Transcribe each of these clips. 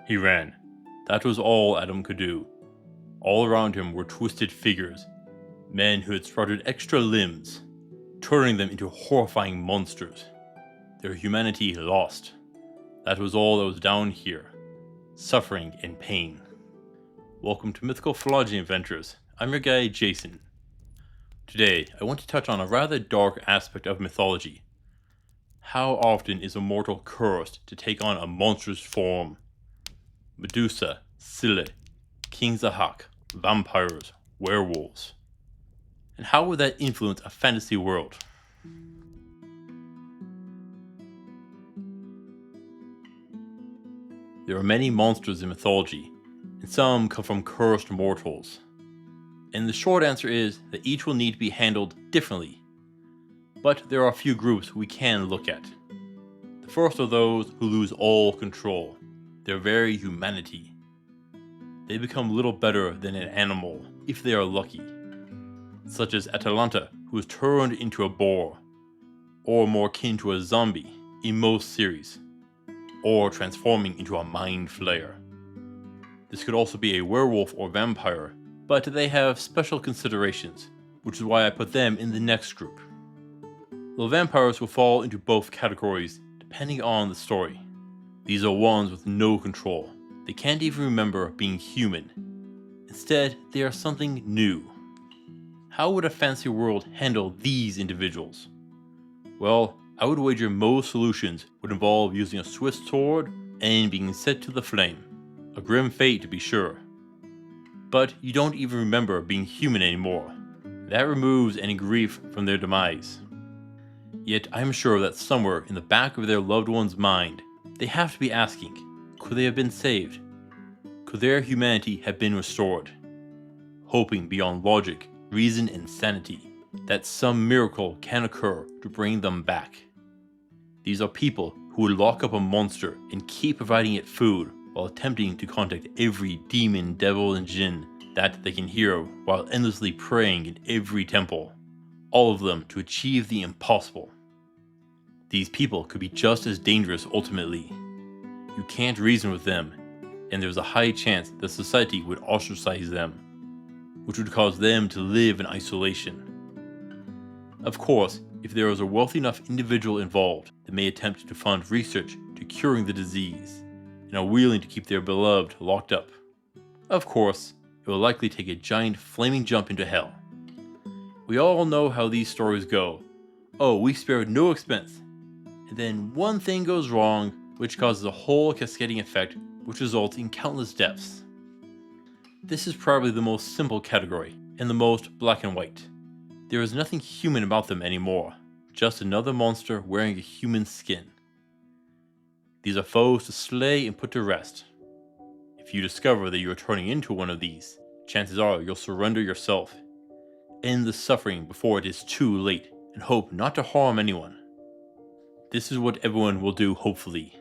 He ran. That was all Adam could do. All around him were twisted figures, men who had sprouted extra limbs, turning them into horrifying monsters. Their humanity lost. That was all that was down here. Suffering and pain. Welcome to Mythical Phylogeny Adventures. I'm your guide, Jason. Today, I want to touch on a rather dark aspect of mythology. How often is a mortal cursed to take on a monstrous form? Medusa, Scylla, King Zahak, vampires, werewolves. And how would that influence a fantasy world? There are many monsters in mythology, and some come from cursed mortals. And the short answer is that each will need to be handled differently. But there are a few groups we can look at. The first are those who lose all control, their very humanity. They become little better than an animal, if they are lucky. Such as Atalanta, who is turned into a boar, or more akin to a zombie in most series, or transforming into a mind flayer. This could also be a werewolf or vampire, but they have special considerations, which is why I put them in the next group. Though vampires will fall into both categories depending on the story. These are ones with no control. They can't even remember being human. Instead, they are something new. How would a fantasy world handle these individuals? Well, I would wager most solutions would involve using a Swiss sword and being set to the flame. A grim fate to be sure. But you don't even remember being human anymore. That removes any grief from their demise. Yet I'm sure that somewhere in the back of their loved one's mind, they have to be asking, could they have been saved? Could their humanity have been restored? Hoping beyond logic, reason, and sanity that some miracle can occur to bring them back. These are people who would lock up a monster and keep providing it food while attempting to contact every demon, devil, and jinn that they can hear while endlessly praying in every temple. All of them to achieve the impossible. These people could be just as dangerous ultimately. You can't reason with them, and there's a high chance that society would ostracize them, which would cause them to live in isolation. Of course, if there is a wealthy enough individual involved that may attempt to fund research to curing the disease, and are willing to keep their beloved locked up. Of course, it will likely take a giant flaming jump into hell. We all know how these stories go. Oh, we spared no expense. And then one thing goes wrong, which causes a whole cascading effect, which results in countless deaths. This is probably the most simple category, and the most black and white. There is nothing human about them anymore, just another monster wearing a human skin. These are foes to slay and put to rest. If you discover that you are turning into one of these, chances are you'll surrender yourself. End the suffering before it is too late, and hope not to harm anyone. This is what everyone will do, hopefully.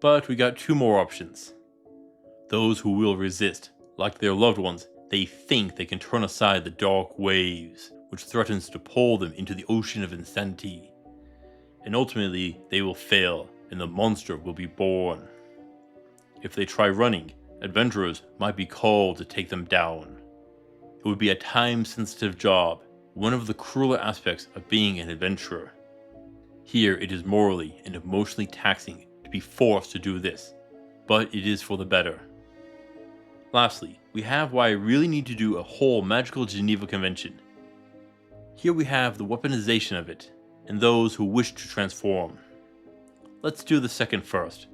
But we got two more options. Those who will resist, like their loved ones, they think they can turn aside the dark waves, which threatens to pull them into the ocean of insanity. And ultimately, they will fail, and the monster will be born. If they try running, adventurers might be called to take them down. It would be a time-sensitive job, one of the crueler aspects of being an adventurer. Here it is morally and emotionally taxing to be forced to do this, but it is for the better. Lastly, we have why I really need to do a whole magical Geneva Convention. Here we have the weaponization of it, and those who wish to transform. Let's do the second first.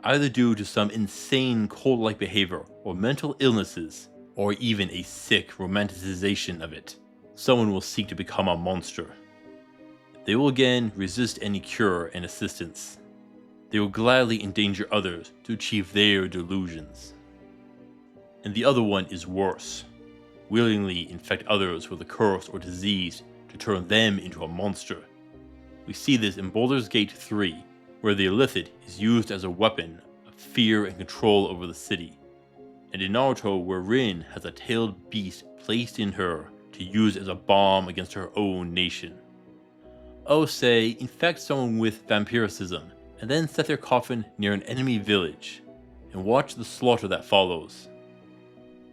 Either due to some insane cult-like behavior or mental illnesses, or even a sick romanticization of it, someone will seek to become a monster. They will again resist any cure and assistance. They will gladly endanger others to achieve their delusions. And the other one is worse. Willingly infect others with a curse or disease to turn them into a monster. We see this in Baldur's Gate 3, where the Illithid is used as a weapon of fear and control over the city. And in Naruto, where Rin has a tailed beast placed in her to use as a bomb against her own nation. Oh, say, infect someone with vampiricism, and then set their coffin near an enemy village. and watch the slaughter that follows.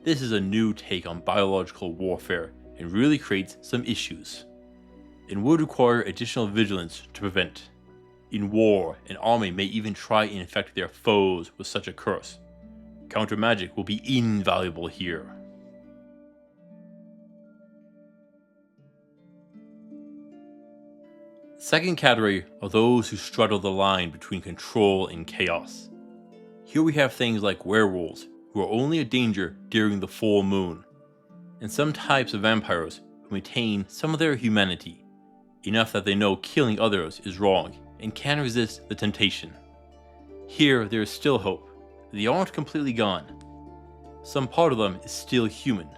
This is a new take on biological warfare and really creates some issues, and would require additional vigilance to prevent. In war, an army may even try and infect their foes with such a curse. Counter magic will be invaluable here. Second category are those who straddle the line between control and chaos. Here we have things like werewolves, who are only a danger during the full moon, and some types of vampires who maintain some of their humanity, enough that they know killing others is wrong and can resist the temptation. Here there is still hope. They aren't completely gone. Some part of them is still human.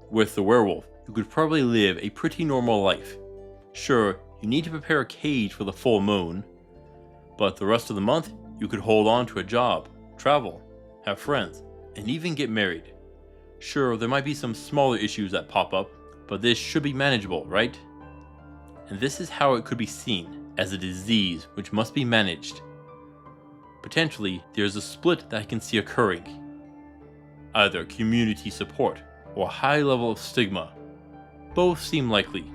With the werewolf, you could probably live a pretty normal life. Sure, you need to prepare a cage for the full moon, but the rest of the month you could hold on to a job, travel, have friends, and even get married. Sure, there might be some smaller issues that pop up, but this should be manageable, right? And this is how it could be seen, as a disease which must be managed. Potentially, there's a split that I can see occurring. Either community support or a high level of stigma. Both seem likely,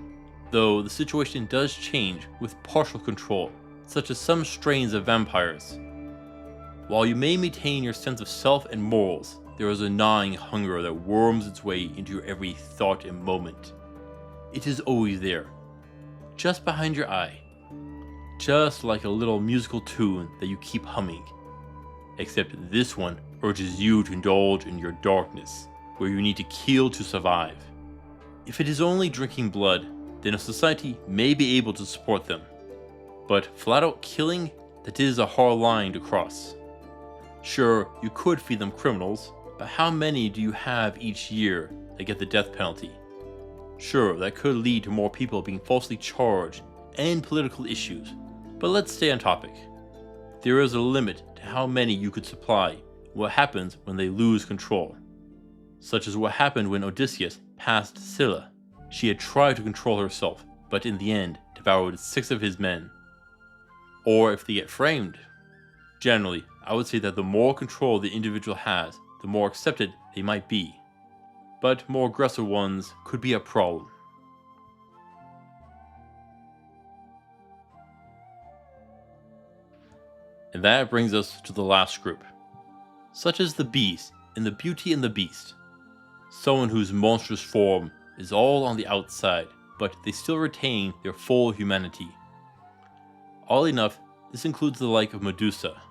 though the situation does change with partial control, such as some strains of vampires. While you may maintain your sense of self and morals, there is a gnawing hunger that worms its way into your every thought and moment. It is always there, just behind your eye. Just like a little musical tune that you keep humming. Except this one urges you to indulge in your darkness, where you need to kill to survive. If it is only drinking blood, then a society may be able to support them. But flat out killing, that is a hard line to cross. Sure, you could feed them criminals, but how many do you have each year that get the death penalty? Sure, that could lead to more people being falsely charged and political issues, but let's stay on topic. There is a limit to how many you could supply, what happens when they lose control. Such as what happened when Odysseus passed Scylla. She had tried to control herself, but in the end devoured 6 of his men. Or if they get framed. Generally, I would say that the more control the individual has, the more accepted they might be. But more aggressive ones could be a problem. And that brings us to the last group. Such as the Beast in the Beauty and the Beast. Someone whose monstrous form is all on the outside, but they still retain their full humanity. Oddly enough, this includes the like of Medusa.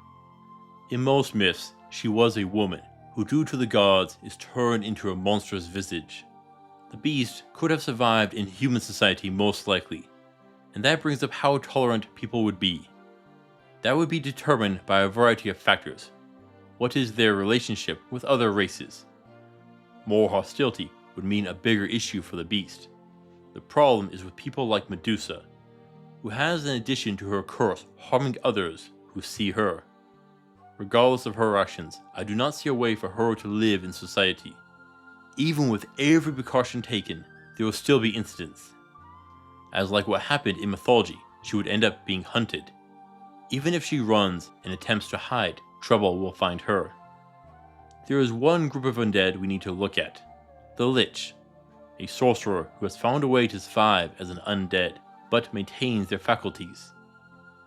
In most myths, she was a woman, who due to the gods is turned into a monstrous visage. The Beast could have survived in human society most likely, and that brings up how tolerant people would be. That would be determined by a variety of factors. What is their relationship with other races? More hostility would mean a bigger issue for the Beast. The problem is with people like Medusa, who has in addition to her curse harming others who see her. Regardless of her actions, I do not see a way for her to live in society. Even with every precaution taken, there will still be incidents. As like what happened in mythology, she would end up being hunted. Even if she runs and attempts to hide, trouble will find her. There is one group of undead we need to look at. The Lich, a sorcerer who has found a way to survive as an undead, but maintains their faculties.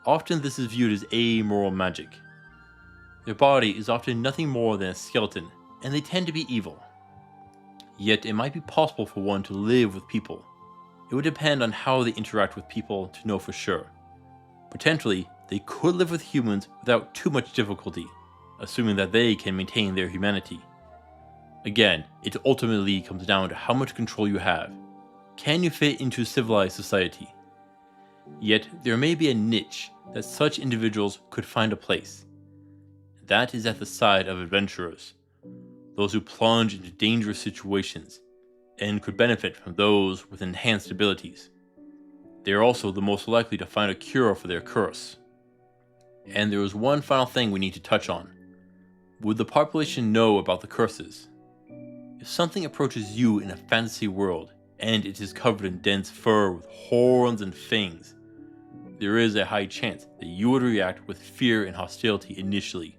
Often this is viewed as amoral magic. Their body is often nothing more than a skeleton, and they tend to be evil. Yet it might be possible for one to live with people. It would depend on how they interact with people to know for sure. Potentially, they could live with humans without too much difficulty, assuming that they can maintain their humanity. Again, it ultimately comes down to how much control you have. Can you fit into civilized society? Yet there may be a niche that such individuals could find a place. That is at the side of adventurers, those who plunge into dangerous situations, and could benefit from those with enhanced abilities. They are also the most likely to find a cure for their curse. And there is one final thing we need to touch on. Would the population know about the curses? If something approaches you in a fantasy world, and it is covered in dense fur with horns and fangs, there is a high chance that you would react with fear and hostility initially.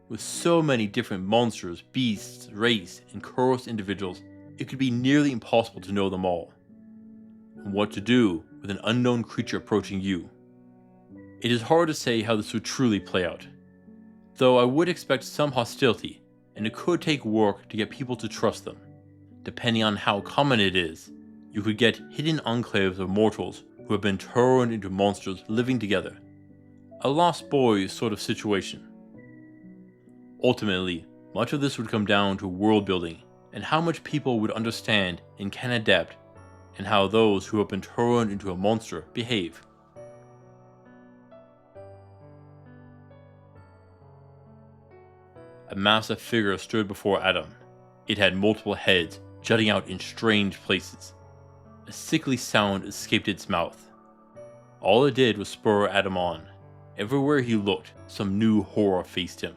With so many different monsters, beasts, race, and cursed individuals, it could be nearly impossible to know them all. And what to do with an unknown creature approaching you. It is hard to say how this would truly play out, though I would expect some hostility, and it could take work to get people to trust them. Depending on how common it is, you could get hidden enclaves of mortals who have been turned into monsters living together. A Lost Boys sort of situation. Ultimately, much of this would come down to world building and how much people would understand and can adapt, and how those who have been turned into a monster behave. A massive figure stood before Adam. It had multiple heads jutting out in strange places. A sickly sound escaped its mouth. All it did was spur Adam on. Everywhere he looked, some new horror faced him.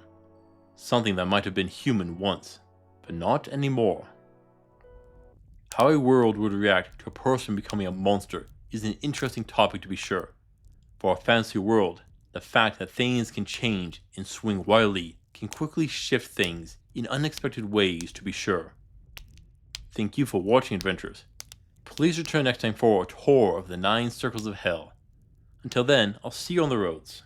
Something that might have been human once, but not anymore. How a world would react to a person becoming a monster is an interesting topic to be sure. For a fantasy world, the fact that things can change and swing wildly can quickly shift things in unexpected ways to be sure. Thank you for watching, adventurers. Please return next time for a tour of the 9 circles of hell. Until then, I'll see you on the roads.